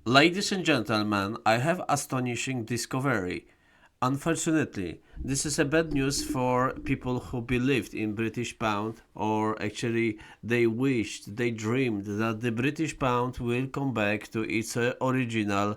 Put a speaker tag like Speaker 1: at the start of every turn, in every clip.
Speaker 1: Ladies and gentlemen, I have astonishing discovery. Unfortunately, this is a bad news for people who believed in British pound, or actually they wished, they dreamed that the British pound will come back to its original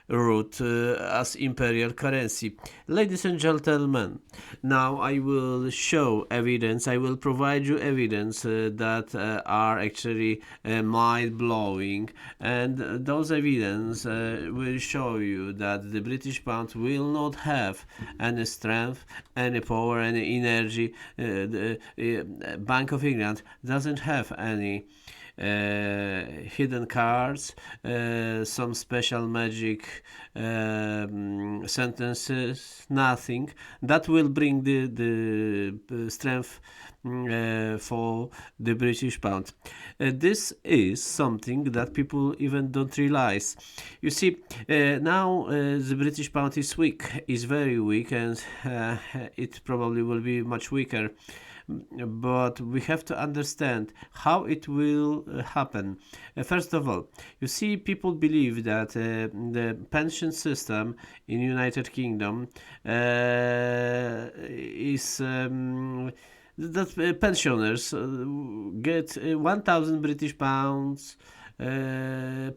Speaker 1: root as imperial currency. Ladies and gentlemen, now I will show evidence, I will provide you evidence that are actually mind blowing, and those evidence will show you that the British pound will not have any strength, any power, any energy. The Bank of England doesn't have any hidden cards, some special magic sentences, nothing that will bring the strength for the British pound. This is something that people even don't realize. You see, now the British pound is weak, is very weak, and it probably will be much weaker, but we have to understand how it will happen. First of all, you see, people believe that the pension system in United Kingdom is that pensioners get 1,000 British pounds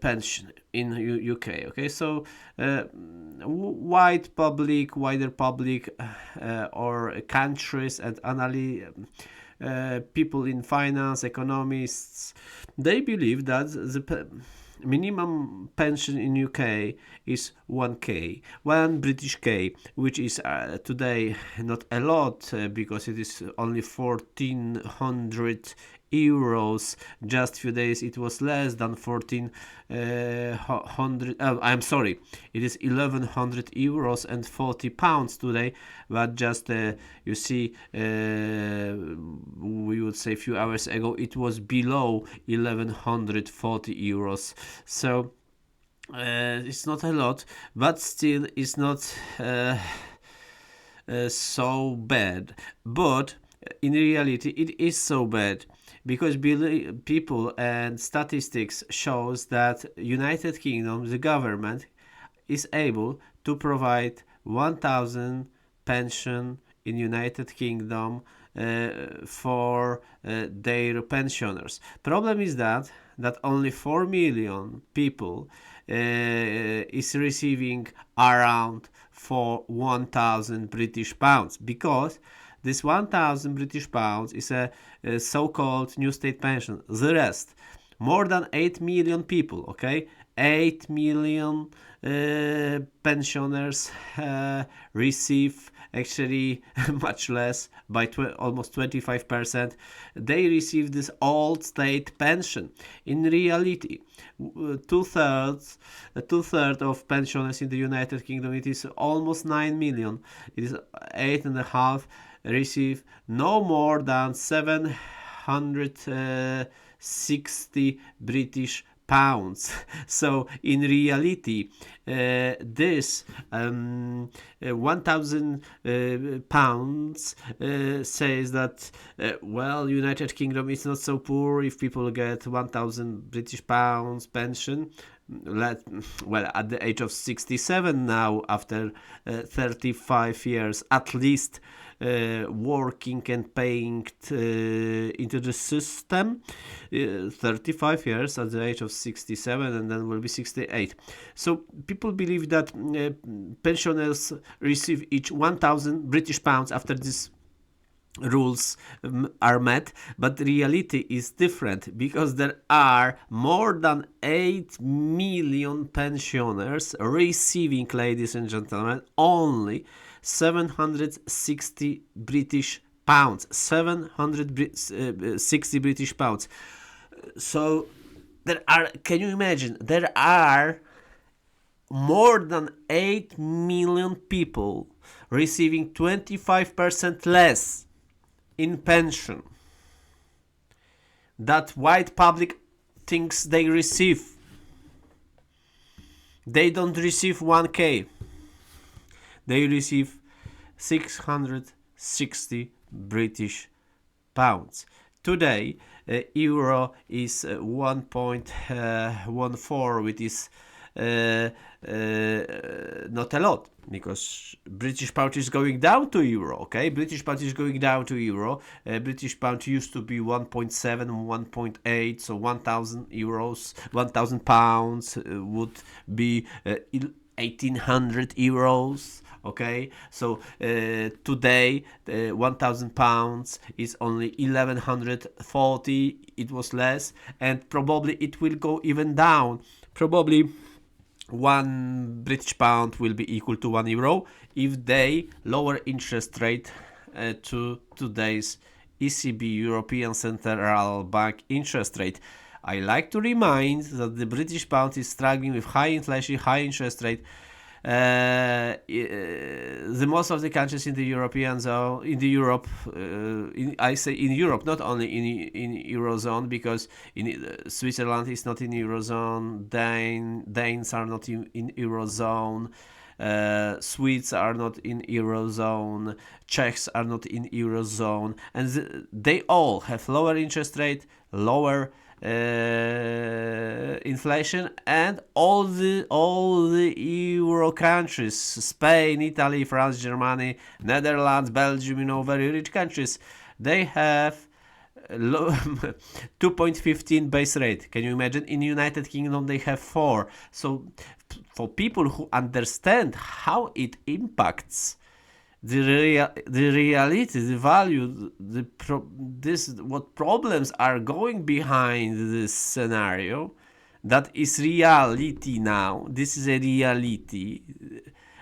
Speaker 1: pension in UK. Okay, so wider public, or countries and people in finance, economists, they believe that the minimum pension in UK is 1k, 1 British K, which is today not a lot because it is only 1400 euros. Just few days it was less than 1400. I'm sorry, it is 1100 euros and 40 pounds today, but just you see, we would say a few hours ago it was below 1140 euros. So it's not a lot, but still it's not so bad. But in reality it is so bad because people and statistics shows that United Kingdom, the government, is able to provide 1,000 pension in United Kingdom for their pensioners. Problem is that only 4 million people is receiving around for 1,000 British pounds, because this 1,000 British pounds is a so-called new state pension. The rest, more than 8 million people, okay, 8 million pensioners receive actually much less, by almost 25%. They receive this old state pension. In reality, two-thirds of pensioners in the United Kingdom, it is almost 9 million. It is 8.5, receive no more than 760 British pounds. So in reality, this 1,000 pounds says that well, United Kingdom is not so poor if people get 1,000 British pounds pension. Well, at the age of 67 now, after 35 years at least working and paying into the system, 35 years at the age of 67, and then will be 68. So people believe that pensioners receive each 1,000 British pounds after this rules are met, but reality is different, because there are more than 8 million pensioners receiving, ladies and gentlemen, only 760 British pounds. 760 British pounds. So there are, can you imagine, there are more than 8 million people receiving 25% less in pension that white public thinks they receive. They don't receive 1k, they receive 660 British pounds. Today, euro is 1.14, which is not a lot, because British pound is going down to euro. Okay, British pound is going down to euro. British pound used to be 1.7, 1.8, so 1,000 euros, 1,000 pounds would be 1,800 euros. Okay, so today 1,000 pounds is only 1,140. It was less, and probably it will go even down. Probably one British pound will be equal to 1 euro if they lower interest rate to today's ECB, European Central Bank interest rate. I like to remind that the British pound is struggling with high inflation, high interest rate. The most of the countries in the European zone, in the Europe, I say in Europe, not only in Eurozone, because in Switzerland is not in Eurozone, Danes are not in Eurozone, Swedes are not in Eurozone, Czechs are not in Eurozone, and they all have lower interest rate, lower inflation, and all the Euro countries, Spain, Italy, France, Germany, Netherlands, Belgium, very rich countries, they have 2.15 base rate. Can you imagine? In United Kingdom they have 4. So for people who understand how it impacts the reality, the value, what problems are going behind this scenario, that is reality now. This is a reality.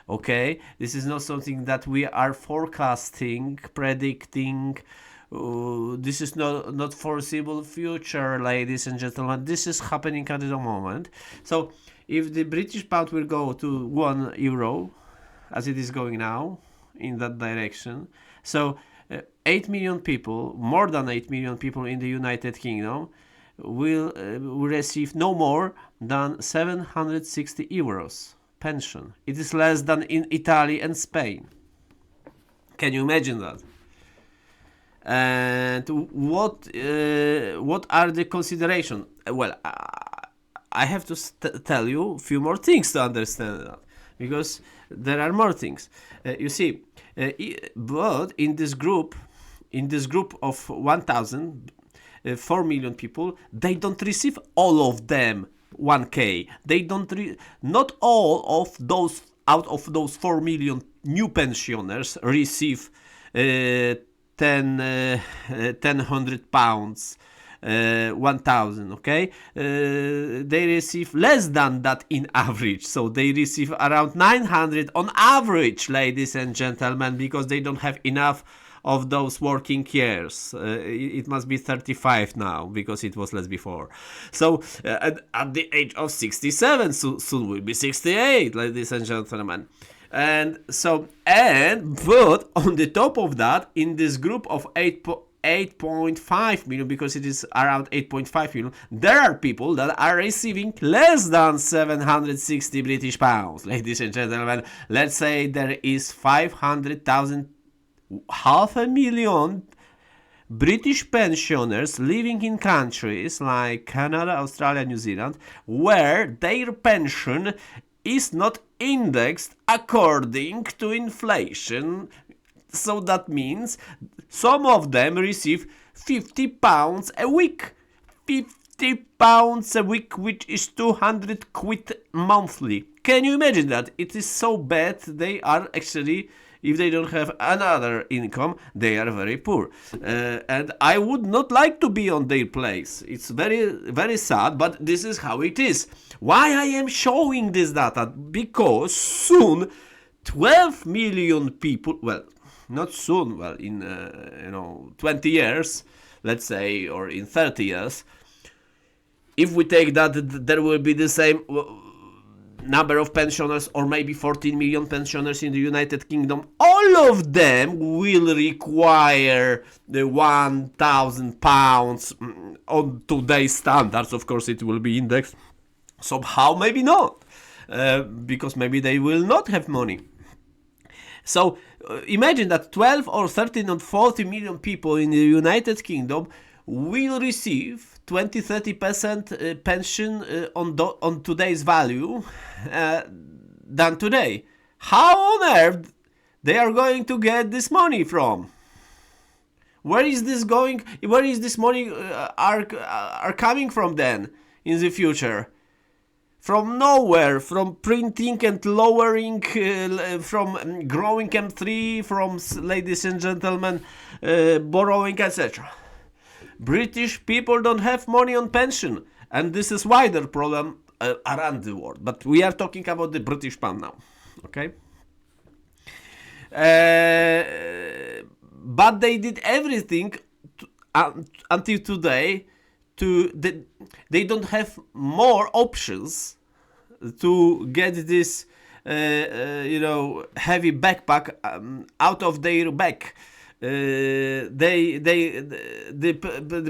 Speaker 1: Okay, this is not something that we are forecasting, predicting. This is not foreseeable future, ladies and gentlemen. This is happening at the moment. So if the British pound will go to 1 euro, as it is going now, in that direction, so 8 million people, more than 8 million people in the United Kingdom will receive no more than 760 euros pension. It is less than in Italy and Spain. Can you imagine that? And what are the considerations? Well, I have to tell you a few more things to understand that, because there are more things. You see, but in this group of 1,000, 4 million people, they don't receive all of them 1K. They don't not all of those, out of those 4 million new pensioners receive 1,000 pounds. 1,000, okay? They receive less than that in average, so they receive around 900 on average, ladies and gentlemen, because they don't have enough of those working years. It must be 35 now, because it was less before. So at the age of 67, soon will be 68, ladies and gentlemen. And so, but on the top of that, in this group of 8.5 million, because it is around 8.5 million, there are people that are receiving less than 760 British pounds. Ladies and gentlemen, let's say there is 500,000, 500,000 British pensioners living in countries like Canada, Australia, New Zealand, where their pension is not indexed according to inflation. So that means some of them receive 50 pounds a week. 50 pounds a week, which is 200 quid monthly. Can you imagine that? It is so bad. They are actually, if they don't have another income, they are very poor. And I would not like to be on their place. It's very, very sad, but this is how it is. Why I am showing this data? Because soon 12 million people, well, not soon, well, in 20 years, let's say, or in 30 years, if we take that there will be the same number of pensioners, or maybe 14 million pensioners in the United Kingdom, all of them will require the 1,000 pounds on today's standards. Of course, it will be indexed somehow, maybe not, because maybe they will not have money. So imagine that 12 or 13 or 40 million people in the United Kingdom will receive 20-30% pension on today's value than today. How on earth they are going to get this money from? Where is this going? Where is this money are coming from then in the future? From nowhere, from printing and lowering, from growing M3, from, ladies and gentlemen, borrowing, etc. British people don't have money on pension, and this is wider problem around the world. But we are talking about the British pound now, okay? But they did everything until today they don't have more options to get this heavy backpack out of their back. The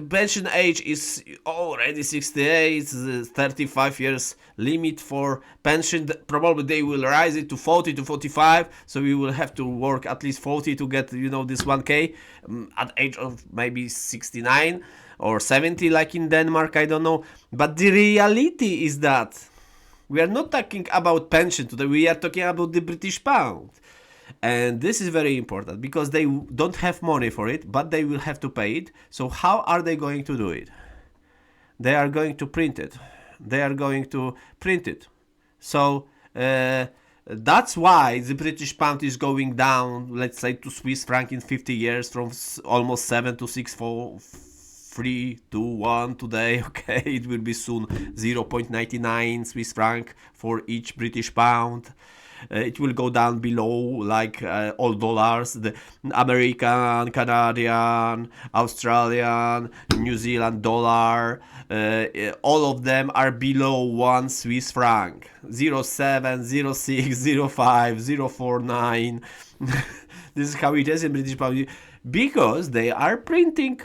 Speaker 1: pension age is already 68, 35 years limit for pension. Probably they will raise it to 40 to 45, so we will have to work at least 40 to get this 1k at age of maybe 69 or 70 like in Denmark, I don't know. But the reality is that we are not talking about pension today, we are talking about the British pound. And this is very important because they don't have money for it, but they will have to pay it. So how are they going to do it? They are going to print it. So that's why the British pound is going down, let's say, to Swiss franc in 50 years from almost 7 to 6, 4, 3, 2, 1 today. Okay, it will be soon 0.99 Swiss franc for each British pound. It will go down below like all dollars, the American, Canadian, Australian, New Zealand dollar, all of them are below 1 Swiss franc, 0.7, 0.6, 0.5, 0.49. This is how it is in British pound, because they are printing.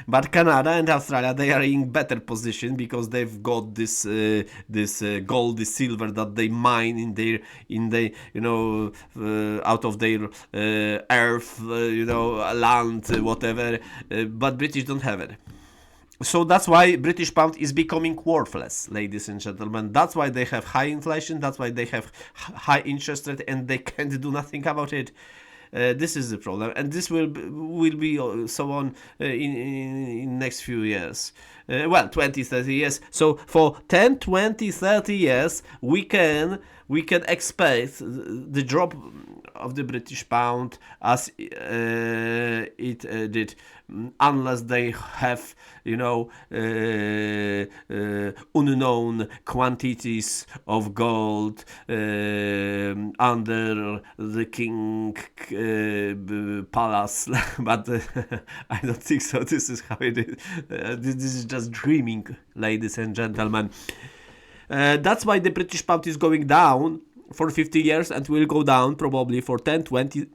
Speaker 1: But Canada and Australia, they are in better position because they've got this gold, this silver that they mine out of their earth, land, whatever. But British don't have it. So that's why British pound is becoming worthless, ladies and gentlemen. That's why they have high inflation. That's why they have high interest rate, and they can't do nothing about it. This is the problem, and this will be so on in next few years. 20-30 years. So for 10, 20, 30 years, we can expect the drop of the British pound as it did, unless they have unknown quantities of gold under the king palace. But I don't think so. This is how it is. This is just dreaming, ladies and gentlemen. That's why the British pound is going down for 50 years and will go down probably for 10, 20,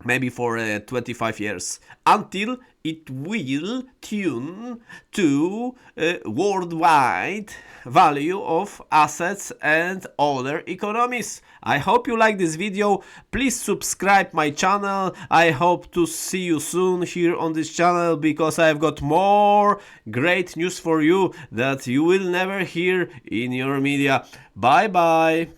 Speaker 1: maybe for 25 years, until it will tune to worldwide value of assets and other economies. I hope you like this video. Please subscribe my channel. I hope to see you soon here on this channel, because I've got more great news for you that you will never hear in your media. Bye bye.